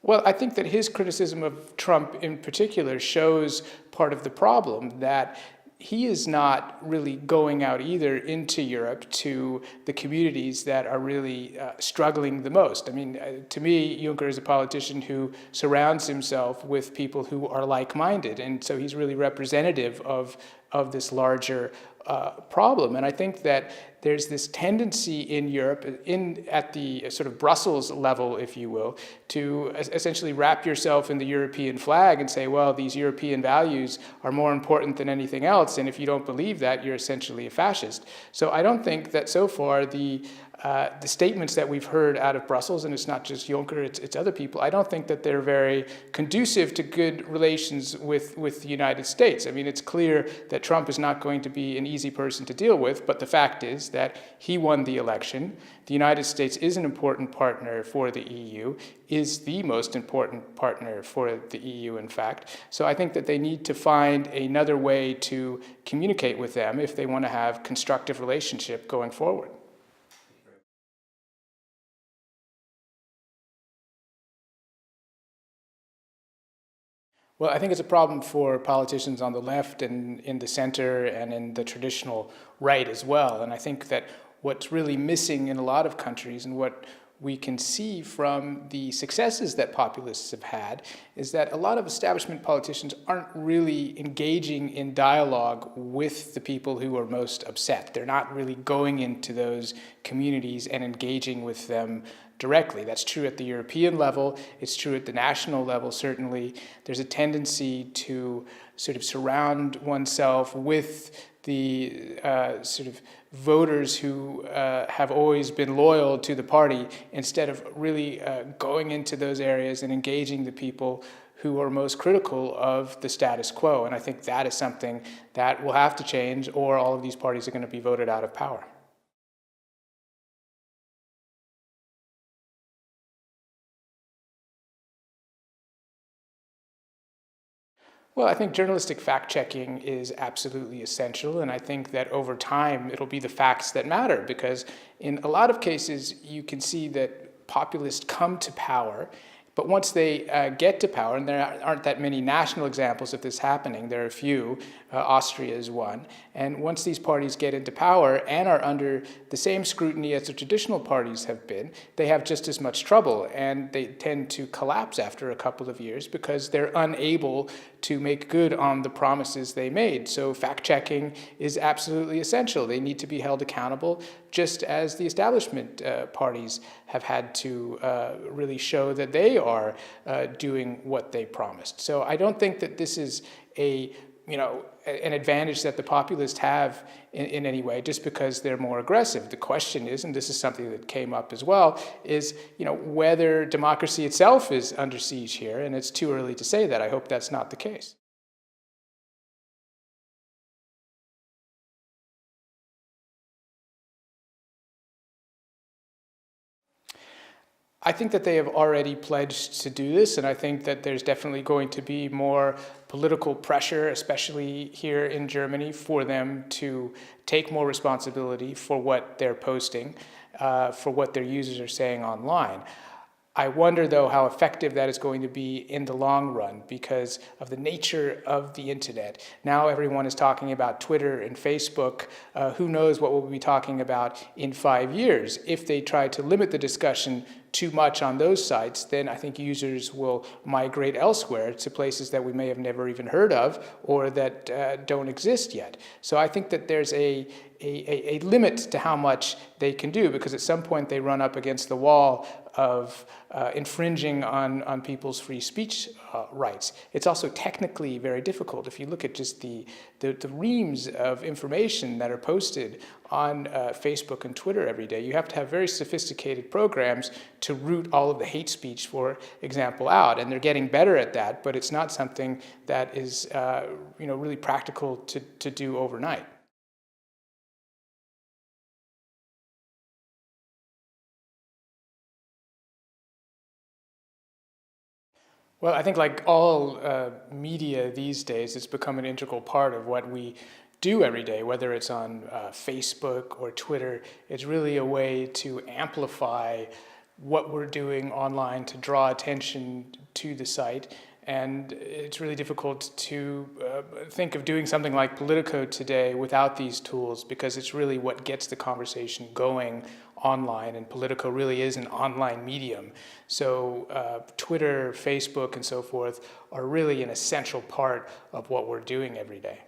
Well, I think that his criticism of Trump in particular shows part of the problem, that he is not really going out either into Europe to the communities that are really struggling the most. I mean, to me, Juncker is a politician who surrounds himself with people who are like-minded, and so he's really representative of this larger problem. And I think that there's this tendency in Europe, at the sort of Brussels level, if you will, to essentially wrap yourself in the European flag and say, well, these European values are more important than anything else, and if you don't believe that, you're essentially a fascist. So I don't think that so far the statements that we've heard out of Brussels, and it's not just Juncker, it's other people, I don't think that they're very conducive to good relations with the United States. I mean, it's clear that Trump is not going to be an easy person to deal with, but the fact is that he won the election. The United States is an important partner for the EU, is the most important partner for the EU, in fact. So I think that they need to find another way to communicate with them if they want to have constructive relationship going forward. Well, I think it's a problem for politicians on the left and in the center and in the traditional right as well. And I think that what's really missing in a lot of countries, and what we can see from the successes that populists have had, is that a lot of establishment politicians aren't really engaging in dialogue with the people who are most upset. They're not really going into those communities and engaging with them directly. That's true at the European level. It's true at the national level, certainly. There's a tendency to sort of surround oneself with the sort of voters who have always been loyal to the party, instead of really going into those areas and engaging the people who are most critical of the status quo. And I think that is something that will have to change, or all of these parties are going to be voted out of power. Well, I think journalistic fact-checking is absolutely essential, and I think that over time it'll be the facts that matter, because in a lot of cases you can see that populists come to power, but once they get to power, and there aren't that many national examples of this happening, there are a few, Austria is one, and once these parties get into power and are under the same scrutiny as the traditional parties have been, they have just as much trouble, and they tend to collapse after a couple of years because they're unable to make good on the promises they made. So fact-checking is absolutely essential. They need to be held accountable, just as the establishment parties have had to really show that they are doing what they promised. So I don't think that this is an advantage that the populists have in any way, just because they're more aggressive. The question is, and this is something that came up as well, is whether democracy itself is under siege here, and it's too early to say that. I hope that's not the case. I think that they have already pledged to do this, and I think that there's definitely going to be more political pressure, especially here in Germany, for them to take more responsibility for what they're posting, for what their users are saying online. I wonder, though, how effective that is going to be in the long run because of the nature of the internet. Now everyone is talking about Twitter and Facebook. Who knows what we'll be talking about in 5 years? If they try to limit the discussion too much on those sites, then I think users will migrate elsewhere to places that we may have never even heard of or that don't exist yet. So I think that there's a limit to how much they can do, because at some point they run up against the wall of infringing on people's free speech rights. It's also technically very difficult. If you look at just the reams of information that are posted on Facebook and Twitter every day, you have to have very sophisticated programs to root all of the hate speech, for example, out. And they're getting better at that, but it's not something that is really practical to do overnight. Well, I think like all media these days, it's become an integral part of what we do every day, whether it's on Facebook or Twitter. It's really a way to amplify what we're doing online to draw attention to the site. And it's really difficult to think of doing something like Politico today without these tools, because it's really what gets the conversation going online, and Politico really is an online medium. So Twitter, Facebook, and so forth are really an essential part of what we're doing every day.